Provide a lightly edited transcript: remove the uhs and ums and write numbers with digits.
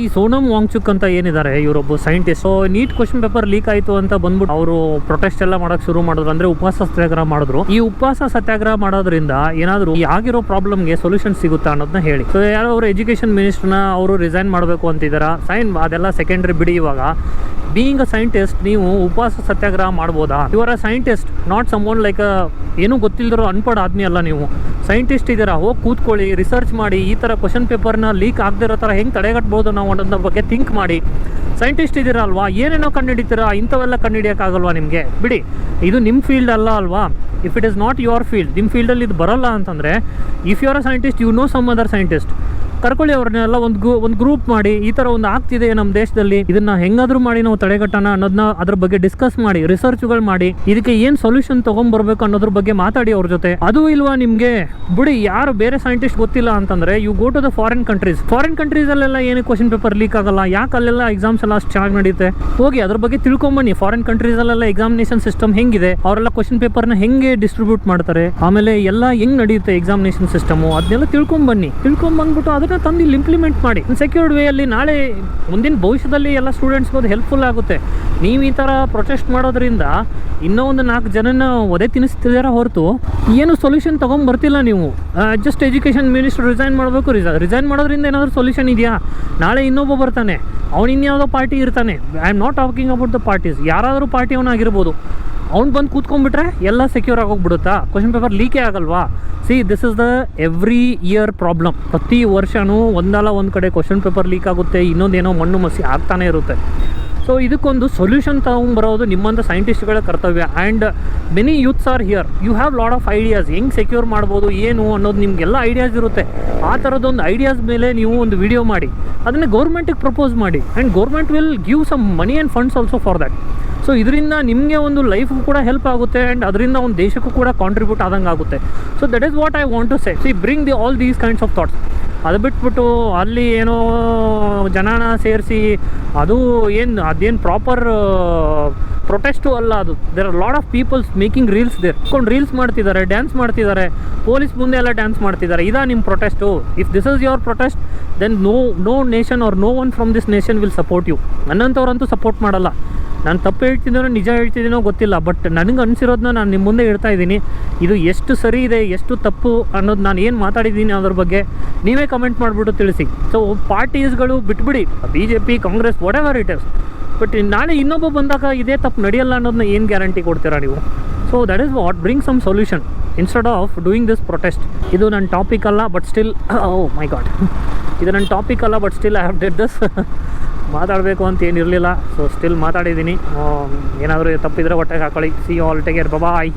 ಈ ಸೋನಮ್ ವಾಂಗ್ಚುಕ್ ಅಂತ ಏನಿದ್ದಾರೆ, ಇವರೊಬ್ಬ scientist. So NEET question paper leak ಆಯಿತು ಅಂತ ಬಂದ್ಬಿಟ್ಟು ಅವರು ಪ್ರೊಟೆಸ್ಟ್ ಎಲ್ಲ ಮಾಡೋಕೆ ಶುರು ಮಾಡಿದ್ರು, ಅಂದರೆ ಉಪವಾಸ ಸತ್ಯಾಗ್ರಹ ಮಾಡಿದ್ರು. ಈ ಉಪವಾಸ ಸತ್ಯಾಗ್ರಹ ಮಾಡೋದ್ರಿಂದ ಏನಾದರೂ ಈ ಆಗಿರೋ ಪ್ರಾಬ್ಲಮ್ಗೆ ಸೊಲ್ಯೂಷನ್ ಸಿಗುತ್ತಾ ಅನ್ನೋದನ್ನ ಹೇಳಿ. ಸೊ ಯಾರೋ ಅವರು ಎಜುಕೇಷನ್ ಮಿನಿಸ್ಟರ್ನ ಅವರು ರಿಸೈನ್ ಮಾಡಬೇಕು ಅಂತಿದ್ದಾರೆ. ಅದೆಲ್ಲ ಸೆಕೆಂಡ್ರಿ ಬಿಡಿ. ಇವಾಗ ಬೀಯಿಂಗ್ ಅ ಸೈಂಟಿಸ್ಟ್ ನೀವು ಉಪವಾಸ ಸತ್ಯಾಗ್ರಹ ಮಾಡ್ಬೋದಾ? ಇವರ ಸೈಂಟಿಸ್ಟ್, ನಾಟ್ ಸಮ್ವನ್ ಲೈಕ್ ಏನೂ ಗೊತ್ತಿಲ್ಲದಿರೋ ಅನ್ಪಡ್ ಆದ್ಮಿ ಅಲ್ಲ. ನೀವು ಸೈಂಟಿಸ್ಟ್ ಇದ್ದೀರಾ, ಹೋಗಿ ಕೂತ್ಕೊಳ್ಳಿ, ರಿಸರ್ಚ್ ಮಾಡಿ. ಈ ಥರ ಕ್ವಶನ್ ಪೇಪರ್ನ ಲೀಕ್ ಆಗದಿರೋ ಥರ ಹೆಂಗೆ ತಡೆಗಟ್ಬೋದು ನಾವು ಅನ್ನೋದ್ರ ಬಗ್ಗೆ ಥಿಂಕ್ ಮಾಡಿ. ಸೈಂಟಿಸ್ಟ್ ಇದ್ದೀರಾ ಅಲ್ವಾ, ಏನೇನೋ ಕಂಡುಹಿಡಿತೀರಾ, ಇಂಥವೆಲ್ಲ ಕಂಡುಹಿಡಿಯೋಕ್ಕಾಗಲ್ವಾ ನಿಮಗೆ? ಬಿಡಿ, ಇದು ನಿಮ್ಮ ಫೀಲ್ಡ್ ಅಲ್ಲ ಅಲ್ವಾ. If it is not your field, ನಿಮ್ಮ ಫೀಲ್ಡಲ್ಲಿ ಇದು ಬರೋಲ್ಲ ಅಂತಂದರೆ, if you are a scientist, you know some other scientist, ಕರ್ಕೊಳ್ಳಿ ಅವ್ರನ್ನೆಲ್ಲ ಒಂದು ಗ್ರೂಪ್ ಮಾಡಿ. ಈ ಥರ ಒಂದು ಆಗ್ತಿದೆ ನಮ್ಮ ದೇಶದಲ್ಲಿ, ಇದನ್ನು ಹೆಂಗಾದರೂ ಮಾಡಿ ನಾವು ತಡೆಗಟ್ಟೋಣ ಅನ್ನೋದನ್ನ ಅದ್ರ ಬಗ್ಗೆ ಡಿಸ್ಕಸ್ ಮಾಡಿ, ರಿಸರ್ಚ್ಗಳು ಮಾಡಿ, ಇದಕ್ಕೆ ಏನು ಸೊಲ್ಯೂಷನ್ ತೊಗೊಂಬರ್ಬೇಕು ಅನ್ನೋದ್ರ ಬಗ್ಗೆ ಮಾತಾಡಿ ಅವ್ರ ಜೊತೆ. ಅದು ಇಲ್ವಾ ನಿಮಗೆ? ಬಿಡಿ, ಯಾರು ಬೇರೆ ಸೈಂಟಿಸ್ಟ್ ಗೊತ್ತಿಲ್ಲ ಅಂತಂದರೆ you go to the foreign ಕಂಟ್ರೀಸಲ್ಲೆಲ್ಲ ಏನು ಕ್ವಶನ್ ಪೇಪರ್ ಲೀಕ್ ಆಗಲ್ಲ. ಯಾಕೆ ಅಲ್ಲೆಲ್ಲ ಎಕ್ಸಾಮ್ಸ್ ಎಲ್ಲ ಅಷ್ಟು ಚೆನ್ನಾಗಿ ನಡೆಯುತ್ತೆ? ಹೋಗಿ ಅದ್ರ ಬಗ್ಗೆ ತಿಳ್ಕೊಂಬನ್ನಿ. ಫಾರಿನ್ ಕಂಟ್ರೀಸಲ್ಲೆಲ್ಲ ಎಕ್ಸಾಮಿನೇಷನ್ ಸಿಸ್ಟಮ್ ಹೆಂಗಿದೆ, ಅವರೆಲ್ಲ ಕ್ವಶನ್ ಪೇಪರ್ನ ಹೆಂಗೆ ಡಿಸ್ಟ್ರಿಬ್ಯೂಟ್ ಮಾಡ್ತಾರೆ, ಆಮೇಲೆ ಎಲ್ಲ ಹೆಂಗೆ ನಡೆಯುತ್ತೆ ಎಕ್ಸಾಮಿನೇಷನ್ ಸಿಸ್ಟಮು, ಅದನ್ನೆಲ್ಲ ತಿಳ್ಕೊಂಬಂದ್ಬಿಟ್ಟು ಅದನ್ನ ತಂದು ಇಲ್ಲಿ ಇಂಪ್ಲಿಮೆಂಟ್ ಮಾಡಿ ಸೆಕ್ಯೂರ್ಡ್ ವೇಯಲ್ಲಿ. ನಾಳೆ ಮುಂದಿನ ಭವಿಷ್ಯದಲ್ಲಿ ಎಲ್ಲ ಸ್ಟೂಡೆಂಟ್ಸ್ಗೆ ಅದು ಹೆಲ್ಪ್ಫುಲ್ ಆಗುತ್ತೆ. ನೀವು ಈ ಥರ ಪ್ರೊಟೆಸ್ಟ್ ಮಾಡೋದ್ರಿಂದ ಇನ್ನೂ ಒಂದು 4 ಜನನ ಒದೆ ತಿನ್ನಿಸ್ತಿದಾರ ಹೊರತು ಏನು ಸೊಲ್ಯೂಷನ್ ತೊಗೊಂಬರ್ತಿಲ್ಲ ನೀವು. ಜಸ್ಟ್ ಎಜುಕೇಷನ್ ಮಿನಿಸ್ಟರ್ ರಿಸೈನ್ ಮಾಡಬೇಕು. ರಿಸೈನ್ ಮಾಡೋದ್ರಿಂದ ಏನಾದರೂ ಸೊಲ್ಯೂಷನ್ ಇದೆಯಾ? ನಾಳೆ ಇನ್ನೊಬ್ಬ ಬರ್ತಾನೆ, ಅವ್ನು ಇನ್ಯಾವುದೋ ಪಾರ್ಟಿ ಇರ್ತಾನೆ. I am not talking about the parties, ಯಾರಾದರೂ ಪಾರ್ಟಿ ಅವನಾಗಿರ್ಬೋದು. ಅವ್ನು ಬಂದು ಕೂತ್ಕೊಂಡ್ಬಿಟ್ರೆ ಎಲ್ಲ ಸೆಕ್ಯೂರ್ ಆಗೋಗ್ಬಿಡುತ್ತಾ? ಕ್ವಶನ್ ಪೇಪರ್ ಲೀಕೇ ಆಗಲ್ವಾ? C, this is the every year problem. ಪ್ರತಿ ವರ್ಷವೂ ಒಂದಲ್ಲ ಒಂದು ಕಡೆ ಕ್ವಶನ್ ಪೇಪರ್ ಲೀಕ್ ಆಗುತ್ತೆ, ಇನ್ನೊಂದೇನೋ ಮಣ್ಣು ಮಸಿ ಆಗ್ತಾನೆ ಇರುತ್ತೆ. ಸೊ ಇದಕ್ಕೊಂದು ಸೊಲ್ಯೂಷನ್ ತೊಗೊಂಬರೋದು ನಿಮ್ಮಂಥ ಸೈಂಟಿಸ್ಟ್ಗಳ ಕರ್ತವ್ಯ. And many youths are here, you have lot of ideas. ಹೆಂಗೆ ಸೆಕ್ಯೂರ್ ಮಾಡ್ಬೋದು ಏನು ಅನ್ನೋದು ನಿಮಗೆಲ್ಲ ಐಡಿಯಾಸ್ ಇರುತ್ತೆ. ಆ ಥರದೊಂದು ಐಡಿಯಾಸ್ ಮೇಲೆ ನೀವು ಒಂದು ವಿಡಿಯೋ ಮಾಡಿ ಅದನ್ನು ಗೌರ್ಮೆಂಟಿಗೆ ಪ್ರಪೋಸ್ ಮಾಡಿ. And government will give some money and funds also for that. So ಇದರಿಂದ ನಿಮಗೆ ಒಂದು ಲೈಫ್ಗೂ ಕೂಡ ಹೆಲ್ಪ್ ಆಗುತ್ತೆ, ಆ್ಯಂಡ್ ಅದರಿಂದ ಒಂದು ದೇಶಕ್ಕೂ ಕೂಡ ಕಾಂಟ್ರಿಬ್ಯೂಟ್ ಆದಂಗೆ ಆಗುತ್ತೆ. So that is what I want to say. See, bring all these kinds of thoughts. ಅದು ಬಿಟ್ಬಿಟ್ಟು ಅಲ್ಲಿ ಏನೋ ಜನನ ಸೇರಿಸಿ ಅದೇನು ಪ್ರಾಪರ್ ಪ್ರೊಟೆಸ್ಟು ಅಲ್ಲ ಅದು. There are lot of peoples making reels there. Reels ಮಾಡ್ತಿದ್ದಾರೆ, ಡ್ಯಾನ್ಸ್ ಮಾಡ್ತಿದ್ದಾರೆ, ಪೊಲೀಸ್ ಮುಂದೆ ಎಲ್ಲ ಡ್ಯಾನ್ಸ್ ಮಾಡ್ತಿದ್ದಾರೆ. ಇದಾ ನಿಮ್ಮ protest? If this is your protest, then no nation or no one from this nation will support you. ನನ್ನಂಥವ್ರಂತೂ ಸಪೋರ್ಟ್ ಮಾಡಲ್ಲ. ನಾನು ತಪ್ಪು ಹೇಳ್ತಿದ್ದೀನೋ ನಿಜ ಹೇಳ್ತಿದ್ದೀನೋ ಗೊತ್ತಿಲ್ಲ, ಬಟ್ ನನಗೆ ಅನಿಸಿರೋದನ್ನ ನಾನು ನಿಮ್ಮ ಮುಂದೆ ಹೇಳ್ತಾ ಇದ್ದೀನಿ. ಇದು ಎಷ್ಟು ಸರಿ ಇದೆ, ಎಷ್ಟು ತಪ್ಪು ಅನ್ನೋದು ನಾನು ಏನು ಮಾತಾಡಿದ್ದೀನಿ ಅದ್ರ ಬಗ್ಗೆ ನೀವೇ ಕಮೆಂಟ್ ಮಾಡಿಬಿಟ್ಟು ತಿಳಿಸಿ. ಸೊ ಪಾರ್ಟೀಸ್ಗಳು ಬಿಟ್ಬಿಡಿ, BJP, Congress, what ever it is. But ನಾಳೆ ಇನ್ನೊಬ್ಬ ಬಂದಾಗ ಇದೇ ತಪ್ಪು ನಡೆಯಲ್ಲ ಅನ್ನೋದನ್ನ ಏನು ಗ್ಯಾರಂಟಿ ಕೊಡ್ತೀರಾ ನೀವು? So that is what bring some solution instead of doing this protest. ಇದು ನನ್ನ ಟಾಪಿಕ್ ಅಲ್ಲ, but still, oh my God, ಇದು ನನ್ನ ಟಾಪಿಕ್ ಅಲ್ಲ, but still I have did this. ಮಾತಾಡಬೇಕು ಅಂತ ಏನಿರಲಿಲ್ಲ, ಸೊ ಸ್ಟಿಲ್ ಮಾತಾಡಿದ್ದೀನಿ. ಏನಾದರೂ ತಪ್ಪಿದರೆ ಹೊಟ್ಟೆಗೆ ಹಾಕೊಳ್ಳಿ. See you all, take care, bye.